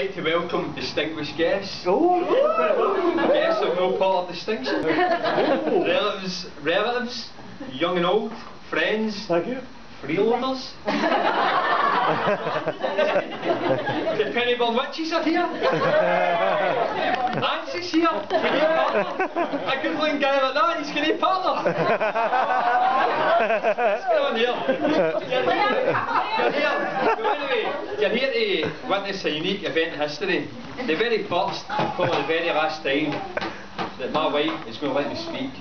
like to welcome distinguished guests. Oh! Guests of no part of distinction. Relatives, young and old, friends. Thank you. Freeloaders. The Pennyburn Witches are here. Nancy's here. A good looking guy like that, he's going to partner. What's going on here? You're here to witness a unique event in history. The very first, probably the very last time that my wife is going to let me speak.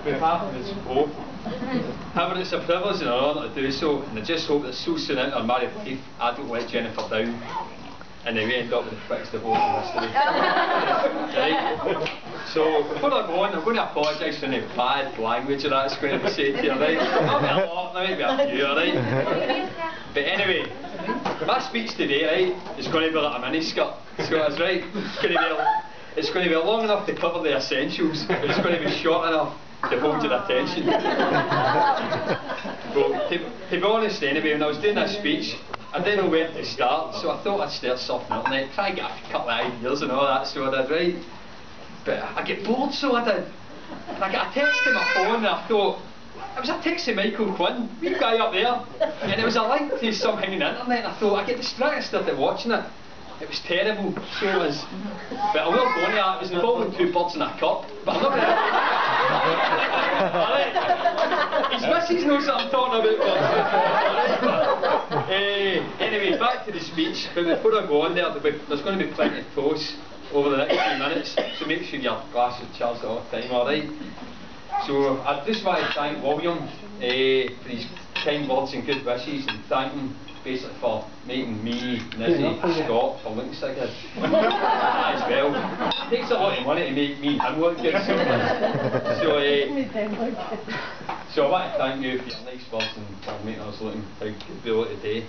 With half of us both. However, it's a privilege and an honour to do so, and I just hope that so soon into our married life I don't let Jennifer down and then we end up with the quickest divorce in history. Right? So, before I go on, I'm going to apologise for any bad language or that's going to be said here, right? There'll be a lot, there might be a few, right? But anyway, my speech today, right, is going to be like a miniskirt. So that's right. It's going to be long enough to cover the essentials, but it's going to be short enough to hold your attention. But to be honest anyway, when I was doing that speech, I didn't know where to start, so I thought I'd start surfing on the internet, try and get a couple of ideas and all that, so I did, right? But I get bored, so I did. And I got a text to my phone and I thought, it was a text to Michael Quinn, wee guy up there, and it was a link to something on the internet, and I thought, I get distracted, started watching it. It was terrible, so it was. But I will go on that, it was involving two birds in a cup, but I'm not going to... His missus knows what I'm talking about. Anyway, back to the speech, but before I go on there's going to be plenty of toasts over the next few minutes, so make sure your glass is charged all the time, alright? So I just want to thank William for his kind words and good wishes, and thank him basically for making me, Nizzy, Scott for looking so good. As well. It takes a lot of money to make me and him look good. So I want to thank you for your nice words and for making us looking how good we look today.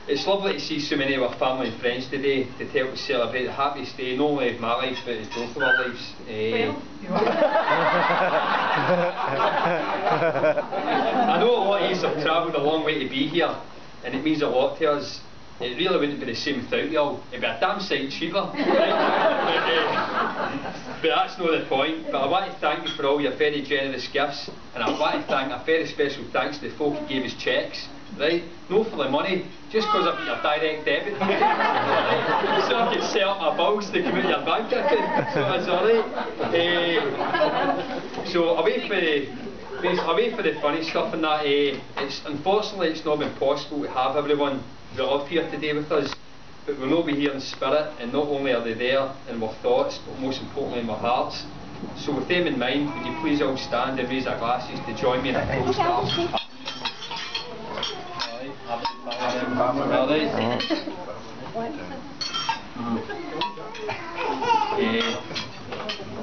It's lovely to see so many of our family and friends today to help us celebrate the happiest day, not only of my life but of both of our lives. I know a lot of you have travelled a long way to be here, and it means a lot to us. It really wouldn't be the same without you all. It'd be a damn sight cheaper. But that's not the point. But I want to thank you for all your very generous gifts, and I want to thank a very special thanks to the folk who gave us cheques. Right? No for the money, just because I've got your direct debit. So I can set up my bills to come out your bank account. So that's alright. So away for the funny stuff and that, unfortunately it's not been possible to have everyone we love here today with us, but we'll not be here in spirit, and not only are they there in our thoughts, but most importantly in our hearts. So with them in mind, would you please all stand and raise our glasses to join me in a toast?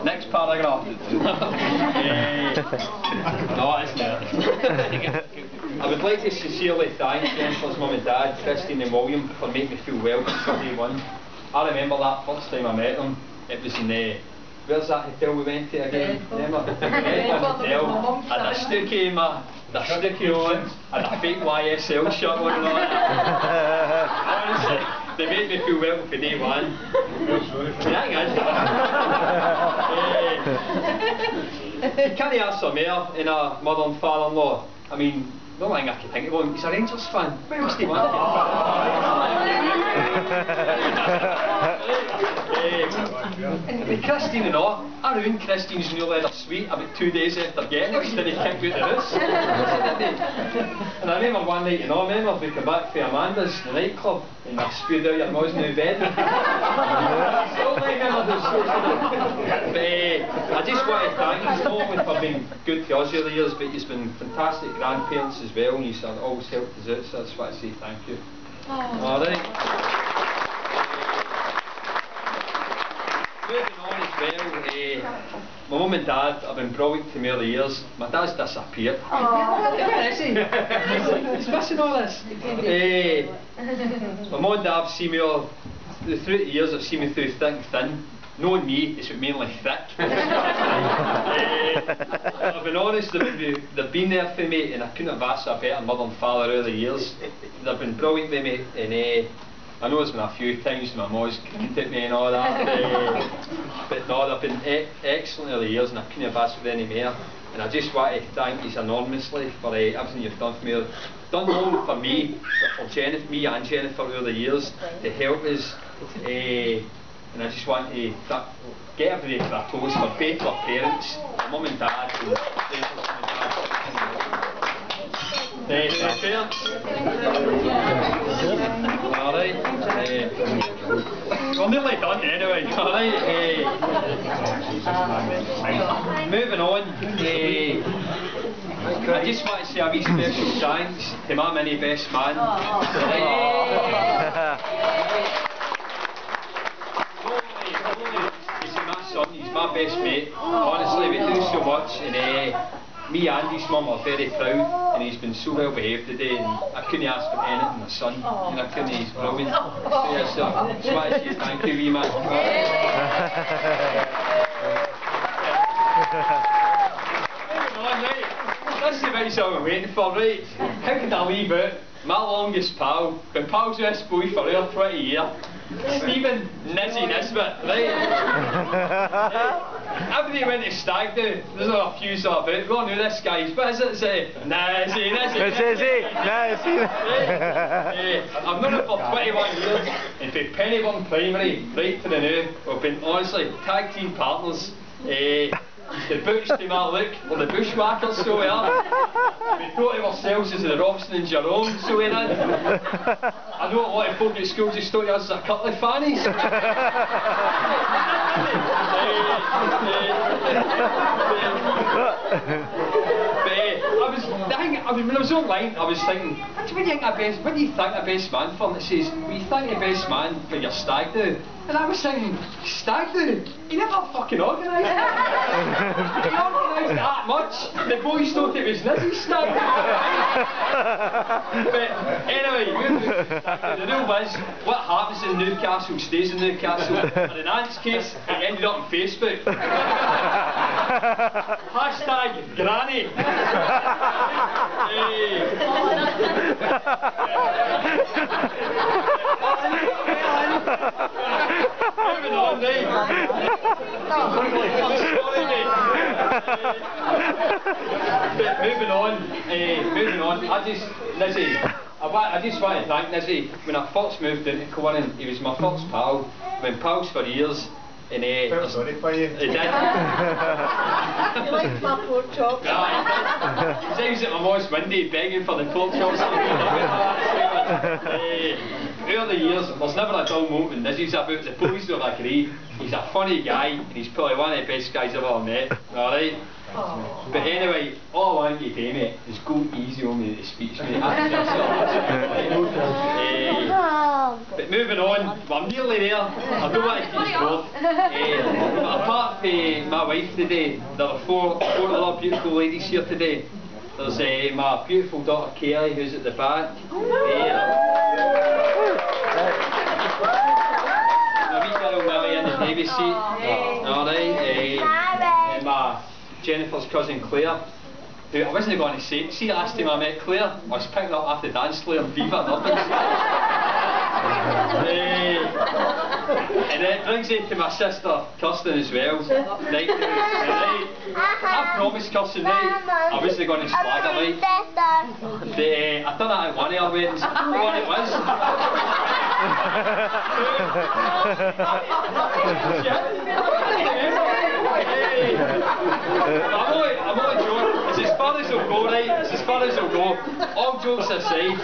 Next paragraph. No, it's not. I would like to sincerely thank Jennifer's mum and dad, Christine and William, for making me feel welcome from day one. I remember that first time I met them. It was in where's that hotel we went to again? Remember? Hotel. And a stookie on, and a fake YSL shirt on and all that. Honestly, they made me feel welcome for day one. You can't ask for more in a mother and father-in-law. I mean, the only thing I can think of him, he's a Rangers fan. Where must he want Christine and all, I ruined Christine's new leather suite about 2 days after getting it, did he kick out the house? And I remember one night, we came back from Amanda's, the nightclub, and I spewed out your mother's new bed. But I just want to thank you not only for being good to us over the years, but you've been fantastic grandparents as well, and you've always helped us out, so I just want to say thank you. Alright. Moving on as well, my mum and dad have been brilliant to me over the years. My dad's disappeared. Where is he? He's missing all this. My mum and dad have seen me all, through the years, have seen me through thick and thin. Knowing me, it's mainly thick. I've been honest, they've been there for me, and I couldn't have asked for a better mother and father over the years. they've been brilliant with me, and I know there's been a few times my mum's kicked at me and all that, but no, they've been excellent over the years, and I couldn't have asked for any more. And I just want to thank you enormously for everything you've done for me. Done more for me, for Jennifer, me and Jennifer over the years to help us. And I just want to get everybody for a toast for both our parents, mum and dad, and parents. Alright. We're nearly done anyway, alright. Moving on. I just want to say a wee special thanks to my mini best man. He's my son, he's my best mate. Honestly, we do so much, and me and his mum are very proud, and he's been so well behaved today, and I couldn't ask for anything, my son, and I couldn't, he's brilliant. So yeah, so I just want to say thank you, wee man. This is the bit I'm waiting for, right? How can I leave out my longest pal, been pals with this boy for over 20 years, Stephen Nizzy Nisbet, right? Everybody went to stag do, there's not a few sort about, go on who this guy's, what is it? Say, Nizzy. I've known him for 21 years, and from Pennyburn Primary right to the now, we've been honestly tag team partners. The Butch to my look, or the Bushwhackers, so we are. We thought of ourselves as the Robson and Jerome, so we're in. I know a lot of folk at school just thought of us as a couple of fannies. When I was online, I was thinking, what do you think a best man for? And it says, well, you thank the best man for your stag do. And I was thinking, stag do? He never fucking organised it. He organised that much. The boys thought it was Nizzy's stag do. But anyway, the rule was, what happens in Newcastle stays in Newcastle. And in Ant's case, it ended up on Facebook. Hashtag Granny. Moving on, right? Moving on. Nizzy, I just want to thank Nizzy. When I first moved into Corran, he was my first pal. We've been pals for years. And felt sorry for you. He did. You liked my pork chops. He was at my mom's window begging for the pork chops. Over the years, there's never a dull moment in Nizzy's about. The boys will agree. He's a funny guy, and he's probably one of the best guys I've ever met. Alright? But anyway, all I want you to do, mate, is go easy on me with the speech, mate. But moving on, I'm nearly there. I don't want to keep score. But apart from my wife today, there are four other beautiful ladies here today. There's my beautiful daughter Kelly, who's at the back. My wee girl Millie in the baby seat. Alright. And my Jennifer's cousin Claire, who I wasn't going to say. See, last time I met Claire, I was picking up after the dance floor in Viva and Urban. And it brings it to my sister Kirsten as well. Right. I promised Kirsten, right, I wasn't going to slag her, right. But I done that at one of her weddings. I don't know what it was. I'm only joking. It's as far as it'll go, right? It's as far as it'll go. All jokes aside,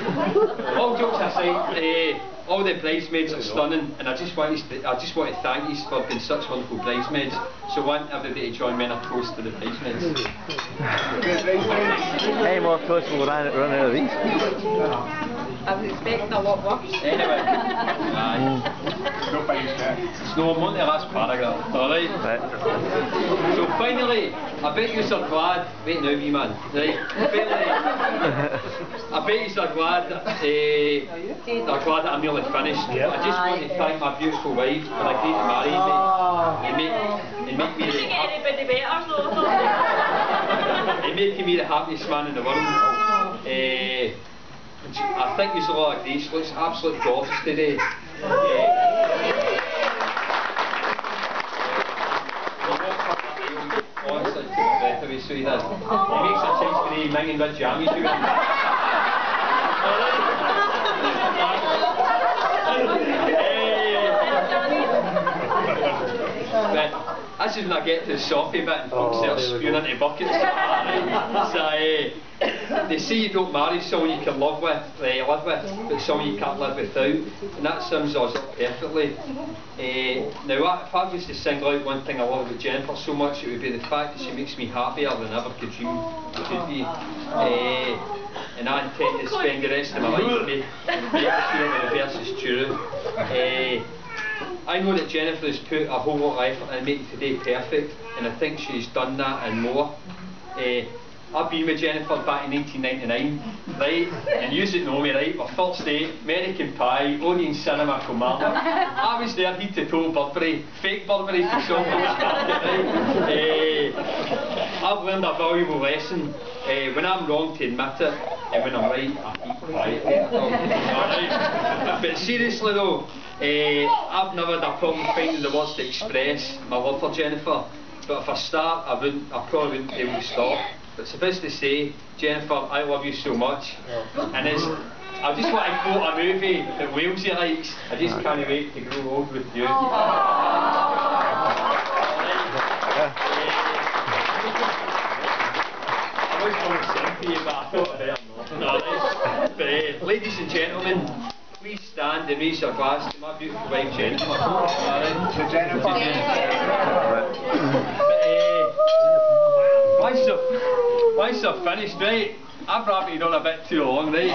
all the bridesmaids are stunning, and I just want to thank you for being such wonderful bridesmaids. So I want everybody to join me in a toast to the bridesmaids. Any more toasts will run out of these? I was expecting a lot worse. Anyway, no, I'm on to the last paragraph, alright? So finally, I bet you are glad, wait now wee man, right? I bet you are glad that I'm nearly finished. Yep. I just want to thank my beautiful wife for agreeing to marry me and make me making me the happiest man in the world. I think there's a lot of grace. She looks absolutely gorgeous today. Honestly, took my breath away, so he does. He makes a choice today, minging with jammies to him. But this is when I get to the soppy bit and folks start spewing into buckets. So they say you don't marry someone you can live with, but someone you can't live without, and that sums us up perfectly. Now, if I was to single out one thing I love about Jennifer so much, it would be the fact that she makes me happier than I ever could dream it could be. And I intend to spend the rest of my life making sure the reverse is true. I know that Jennifer has put a whole lot of effort in making today perfect, and I think she's done that and more. I've been with Jennifer back in 1999, right? And you that know me, right? My first date, American Pie, Odeon Cinema, Kilmarnock. I was there head to toe Burberry, fake Burberry to show me the market, right? I've learned a valuable lesson. When I'm wrong, to admit it, and when I'm right, I keep quiet. Right? But seriously though, I've never had a problem finding the words to express my love for Jennifer. But if I start, I probably wouldn't be able to stop. But suffice to say, Jennifer, I love you so much. And I just want to quote a movie that Walesy likes. I just can't wait to grow old with you. I was going to sing to you, but I thought I'd better not. But ladies and gentlemen, please stand and raise your glass to my beautiful wife Jennifer. To Jennifer. Once I've finished, right, I've rabbited on a bit too long, right?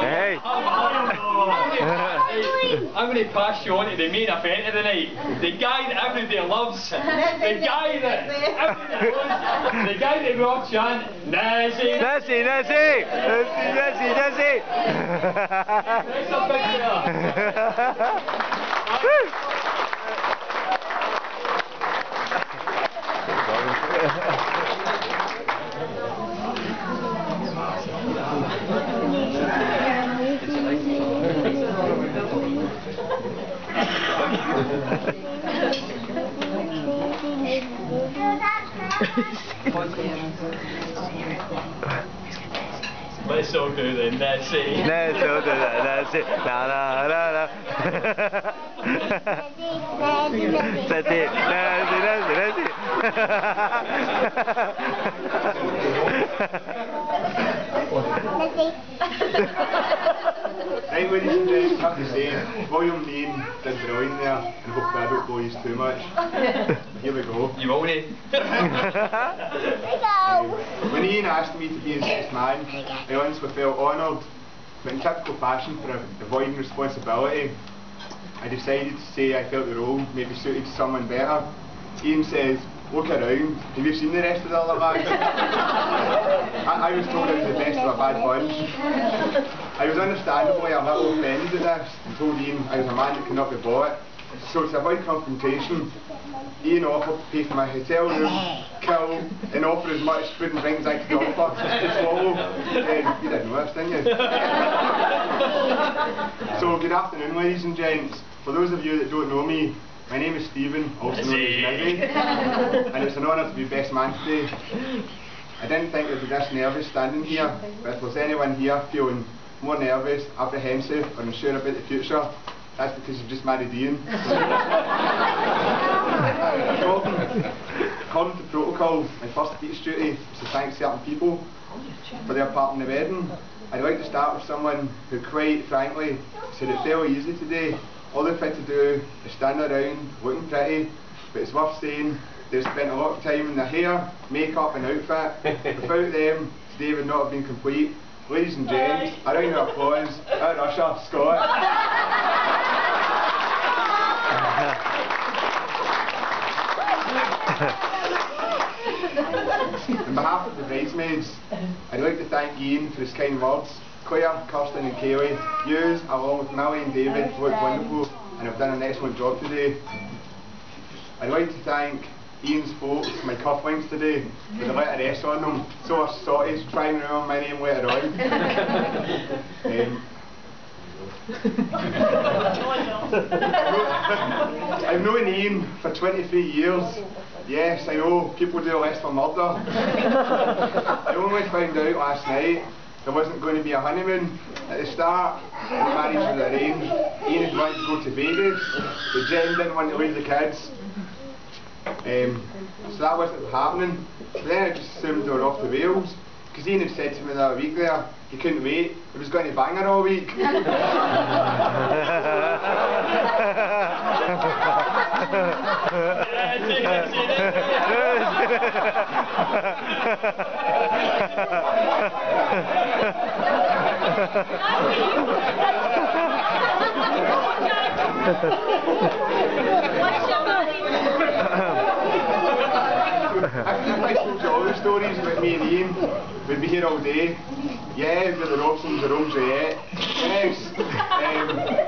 Hey! I'm going to pass you on to the main event of the night. The guy that everybody loves. The guy that everybody loves. The guy that we all chant, Nazi! Nazi! Nazi! Nazi! Nazi! That's a picture. Let's all do then, that's it. Let's all do that, that's it. La la la la. That's it, that's it, Right, ladies and gentlemen, I have to say, volume 9 did brilliant there, and hopefully I don't bore you too much. Here we go. You won't, eh? When Ian asked me to be his best man, I honestly felt honoured, but in typical fashion for avoiding responsibility, I decided to say I felt the role maybe suited someone better. Ian says, look around, have you seen the rest of the other lads? I was told I was the best of a bad bunch. I was understandably a little offended at this and told Ian I was a man that could not be bought. So to avoid confrontation, Ian offered to pay for my hotel room, kill, and offer as much food and drinks I could offer to swallow. You didn't know this, didn't you? So good afternoon, ladies and gents. For those of you that don't know me, my name is Stephen, also known as Nizzy, and it's an honour to be best man today. I didn't think I'd be this nervous standing here, but if there's anyone here feeling more nervous, apprehensive, or unsure about the future, that's because you've just married Ian. According to protocol, my first speech duty is to thank certain people for their part in the wedding. I'd like to start with someone who quite frankly said it fairly easy today. All they've had to do is stand around looking pretty, but it's worth saying they've spent a lot of time in their hair, makeup and outfit. Without them, today would not have been complete. Ladies and gents, a round of applause, our usher, Scott. On behalf of the bridesmaids, I'd like to thank Ian for his kind words. Claire, Kirsten and Kaylee, yous, along with Millie and David, look wonderful and have done an excellent job today. I'd like to thank Ian's folks my cufflinks today with the letter S on them, so I started to try and remember my name later on. I've known Ian for 23 years. Yes, I know, people do less for murder. I only found out last night there wasn't going to be a honeymoon at the start. The marriage was arranged. Ian had wanted to go to Vegas, but Jen didn't want to leave the kids. So that wasn't happening. So then I just assumed they were off to Wales, because Ian had said to me the other week there, he couldn't wait, he was going to bang her all week. I told you all the stories about me and Ian. We'd be here all day. Yeah, with the Robsons, the Roseette. Yes.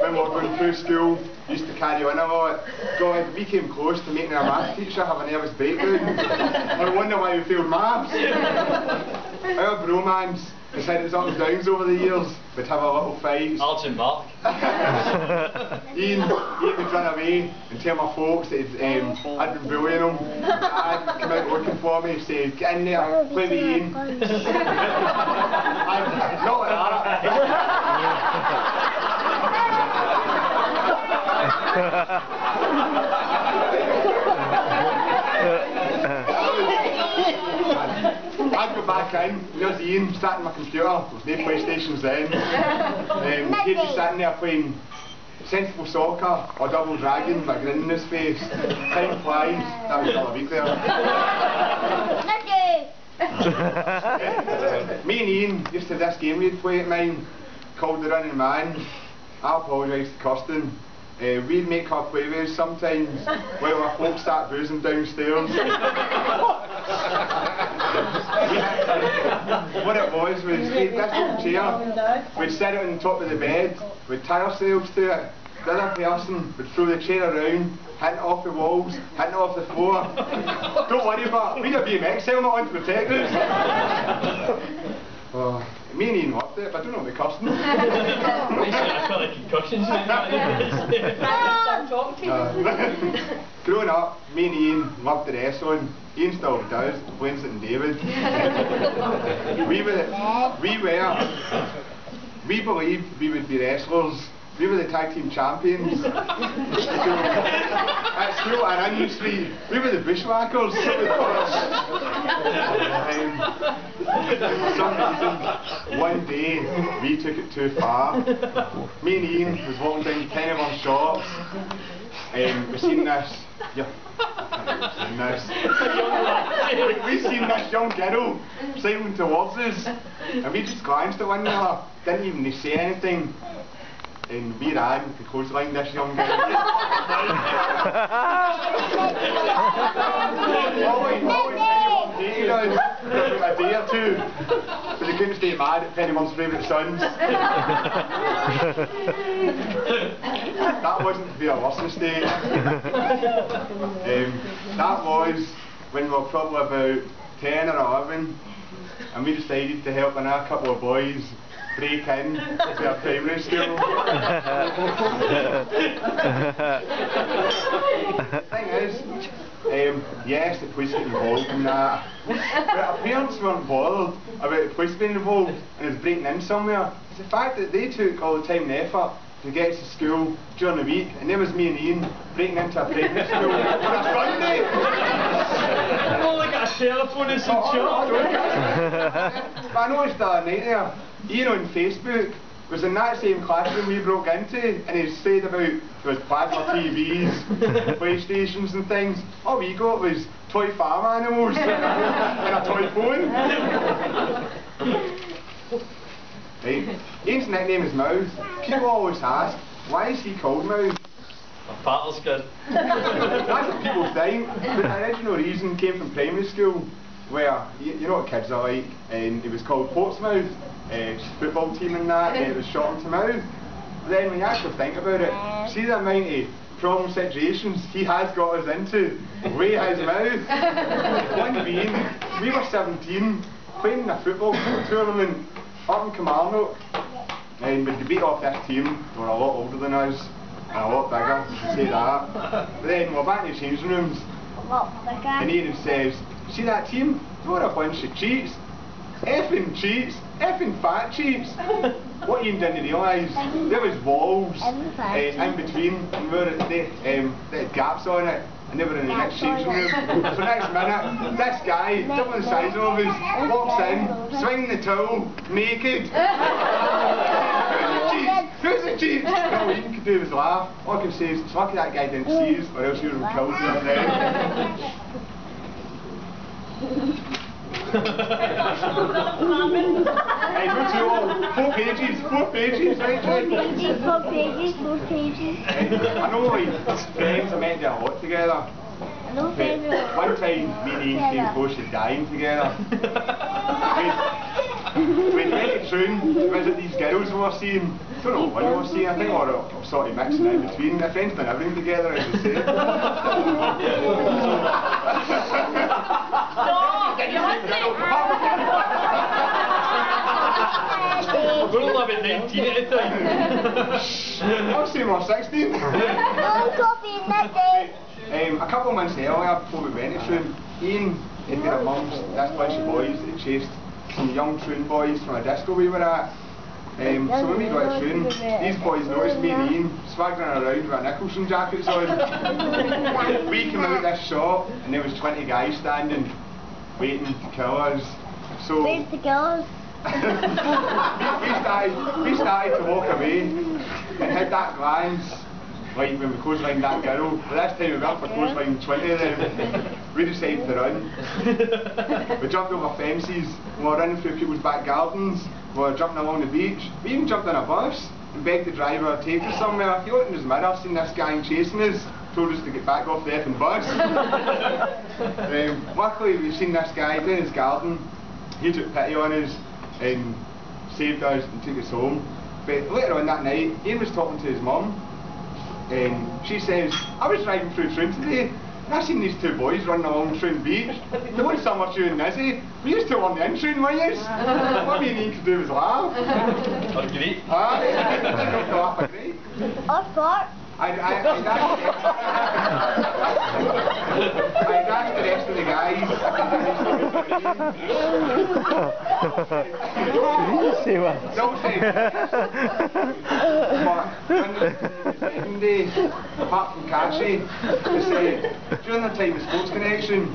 When we were going through school, we used to carry on a lot. God, we came close to making our maths teacher have a nervous breakdown. I wonder why we failed maths. Our bromance has had its ups and downs over the years. We'd have a little fight. Alton Mark. Ian would run away and tell my folks that I'd been bullying him. I'd come out looking for me, say, get in there, play with Ian. Not like I'd go back in, there's Ian sat on my computer, there was no PlayStations then. He'd be sitting there playing Sensible Soccer or Double Dragon with a grin on his face. Time flies, that was another week there. Me and Ian used to have this game we'd play at mine called The Running Man. I apologise to Kirsten. We'd make her play with us sometimes while our folks start boozing downstairs. What it was we'd take this little chair, we'd sit it on the top of the bed, we'd tie ourselves to it, the other person would throw the chair around, hitting it off the walls, hitting it off the floor. Don't worry about it, we'd have a BMX helmet on to protect us. Me and Ian loved it, but I don't know about Kirsten. I felt like concussions. Growing up, me and Ian loved the wrestling. Ian still does, Wayne St David. We believed we would be wrestlers. We were the tag team champions. At school at Onion Street, we were the bushwhackers. For some reason, one day we took it too far. Me and Ian was walking down Kennemer's shops. We seen this. We seen this young girl cycling towards us, and we just glanced at one another, didn't even say anything. And we ran to clothesline this young girl. Always anyone hated us for about a day or two, but they couldn't stay mad at Pennyworth's favourite sons. That wasn't to be our worst mistake. That was when we were probably about 10 or 11, and we decided to help another couple of boys break in to our primary school. The thing is, yes, the police get involved in that, but our parents weren't bothered about the police being involved and us breaking in somewhere. It's the fact that they took all the time and effort to get us to school during the week, and there was me and Ian breaking into a primary school on a Sunday. I've only got a telephone and some shop. But I noticed the other night there, Ian on Facebook was in that same classroom we broke into, and he said about there was plasma TVs, PlayStations and things. All we got was toy farm animals and a toy phone. Right. Ian's nickname is Mouth. People always ask, why is he called Mouth? My paddle's good. That's what people think, but the original reason came from primary school, where, you know what kids are like, and it was called Portsmouth, football team and that, and it was shortened to Mouth. But then when you actually think about it, see the amount of problem situations he has got us into, way his mouth. One being, we were 17, playing in a football tournament up in Kilmarnock, and we beat off this team. They were a lot older than us, and a lot bigger, you can say that. But then we're back in the changing rooms, and Ian says, see that team? They were a bunch of cheats. Effing cheats, effing fat cheats. What Ian didn't realise, there was walls in between, and we were at the gaps on it, and they were in the next changing room. So next minute, this guy, double the size of us, walks in, swinging the towel, naked. Who's the cheats? All Ian could do was laugh. All I could say is, it's lucky that guy didn't see us, or else you would have killed him then. Hey, go to all 4 pages, right? 4 pages. I know, like, friends are meant to do a lot together. But one time, me and Ian came close to dying together. We went to Troon to visit these girls we were seeing. I don't know what we were seeing, I think we were sort of mixing in between. Our friends done everything together, as you say. We're all about 19 at the time. I'll say we're 16. A couple of months earlier, before we went to Troon, Ian had been amongst this bunch of boys that chased some young Troon boys from a disco we were at. So when we got to Troon, these boys noticed me and Ian swaggering around with our Nicholson jackets on. We came out of this shop and there was 20 guys standing, waiting to kill us. So Where's the girls? we started to walk away and had that glance, like when we clotheslined that girl. But this time we went for clotheslining 20 of them. We decided to run. We jumped over fences, we were running through people's back gardens, we were jumping along the beach. We even jumped on a bus and begged the driver to take us somewhere. He opened his mirror, seen this gang chasing us, told us to get back off the effing bus. Luckily we've seen this guy down his garden. He took pity on us and saved us and took us home. But later on that night, Ian was talking to his mum, and she says, I was driving through Troon today, and I seen these 2 boys running along Troon Beach. They weren't so much you and Nizzy. We used to learn the in-Troon, weren't you? What me and Ian could do was laugh. Or great. Aye, laugh are great. Or fart. I'd asked the rest of the guys. Don't say but when the second day, apart from Cassie, they said, during the time of Sports Connection,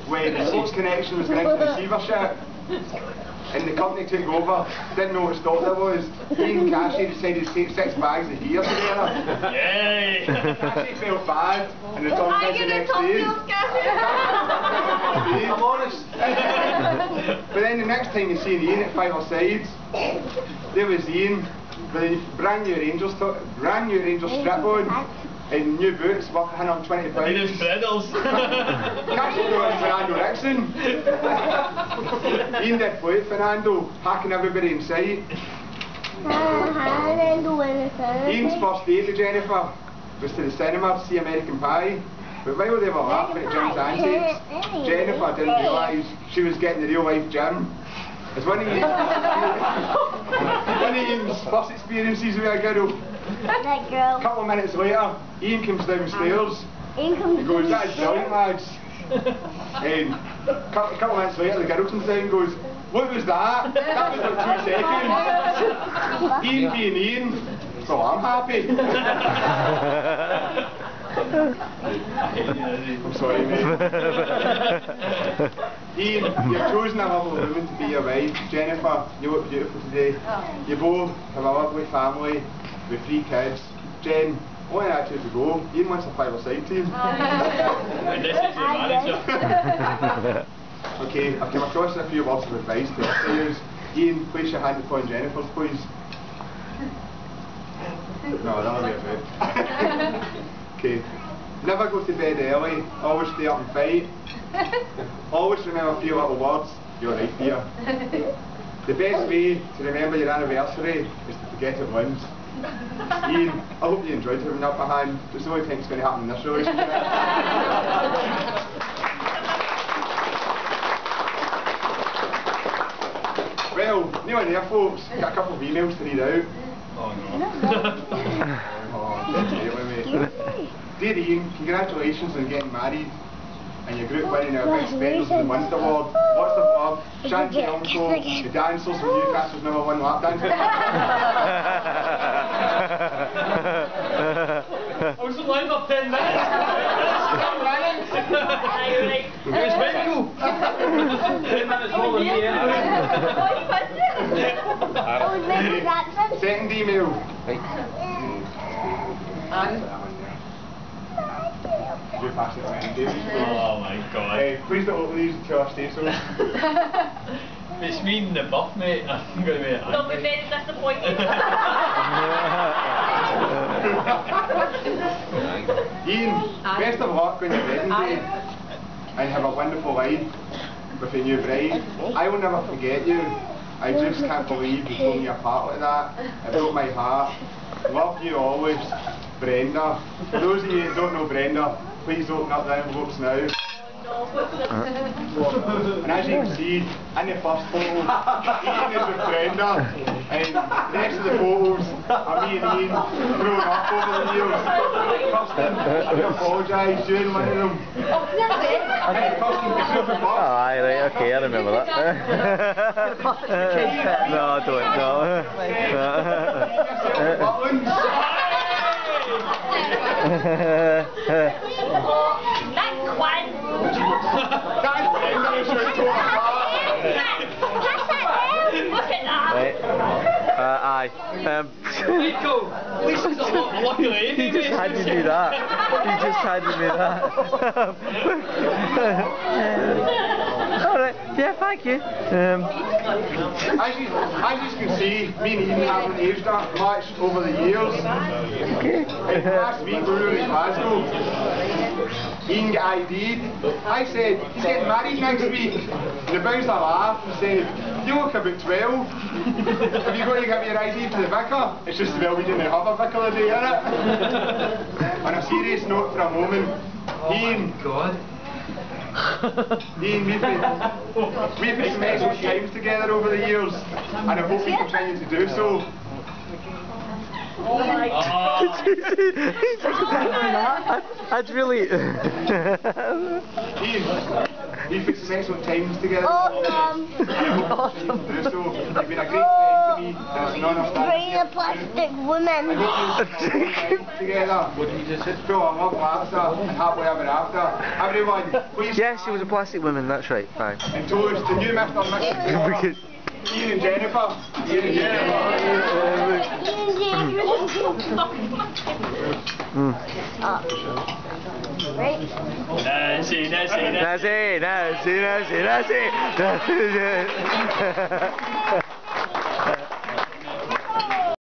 when the Sports Connection was going into receivership, and the company took over, didn't know what stock there was. Ian and Cassie decided to take 6 bags of beer together. Yay! Cassie felt bad and returned the next day. I'm honest. But then the next time you see Ian at Fiversides, there was Ian with a brand new Rangers strip on and new boots worth £120. Venus Breddles. Cassie got Fernando Rickson. Ian did play at Fernando, hacking everybody in sight. Ian's first date with Jennifer was to the cinema to see American Pie. But while they were laughing at Jim's antics, Jennifer didn't realise she was getting the real life Jim. It's one of Ian's first experiences with a girl. That girl. A couple of minutes later, Ian comes downstairs. He goes, that is brilliant, lads. And a couple of minutes later, the girl comes down and goes, what was that? That was like 2 seconds. Ian being Ian, so I'm happy. I'm sorry, mate. Ian, you've chosen a lovely woman to be your wife. Jennifer, you look beautiful today. You both have a lovely family with 3 kids. Jen, only had 2 to go. Ian wants a 5-a-side team. And this is your manager. Okay, I've come across a few words of advice to players. Ian, place your hand upon Jennifer's, please. No, that'll be a bit. Okay. Never go to bed early, always stay up and fight. Always remember 3 little words, you're right here. The best way to remember your anniversary is to forget it once. Ian, I hope you enjoyed having up behind. There's no way it's going to happen in this relationship. Well, nearly there folks, got a couple of emails to read out. Oh no. Dear Ian, congratulations on getting married and your group winning our Best Spenders of the Month award. Lots of love, Shanty Uncle, the dancers from Newcastle's #1 lap dance. I was alive for 10 minutes. It was mental. 10 minutes more than me. Second email. You pass it on to David. Oh my god. Please don't open these until I stay so. It's me and the buff, mate. I'm going to be Don't be very disappointed. Ian, best of luck on your wedding day and have a wonderful life with your new bride. I will never forget you. I just can't believe you pulled me apart like that. It broke my heart. Love you always, Brenda. For those of you who don't know Brenda, please open up the envelopes now. And as you can see, in the first photo, Ian is with Brenda, and the rest of the photos are me and Ian growing up over the years. Kirsten, I do apologise, during one of them. Kirsten, it's super Oh, aye, right, okay, I remember that. No, I don't, no. Next one. Look at that. Right. Aye. Michael, at least it's a lot lucky lady. He just handed me that. He just handed me that. Alright, yeah, thank you. As you can see, me and Ian haven't aged that much over the years. Okay. Last week we were in Glasgow. Ian got ID'd. I said, he's getting married next week. And the bouncer laughed and said, you look about 12. Have you got to get your ID to the vicar? It's just well we didn't have a vicar today, innit? On a serious note for a moment, Ian. God. Ian, we've had some excellent times together over the years, and I hope we continue to do so. I'd really. Ian, we've had some excellent times together, and I hope we continue to do so. You've been a great friend to me, and it's an honour standing Bring a plastic woman. I hope you spend together, full of love, laughter, and happily ever after. Everyone, please. Yes, she was a plastic woman, that's right. Fine. And toast to new Mr. and Mrs. Ian and Jennifer. Ian and Jennifer. Right? Nazi.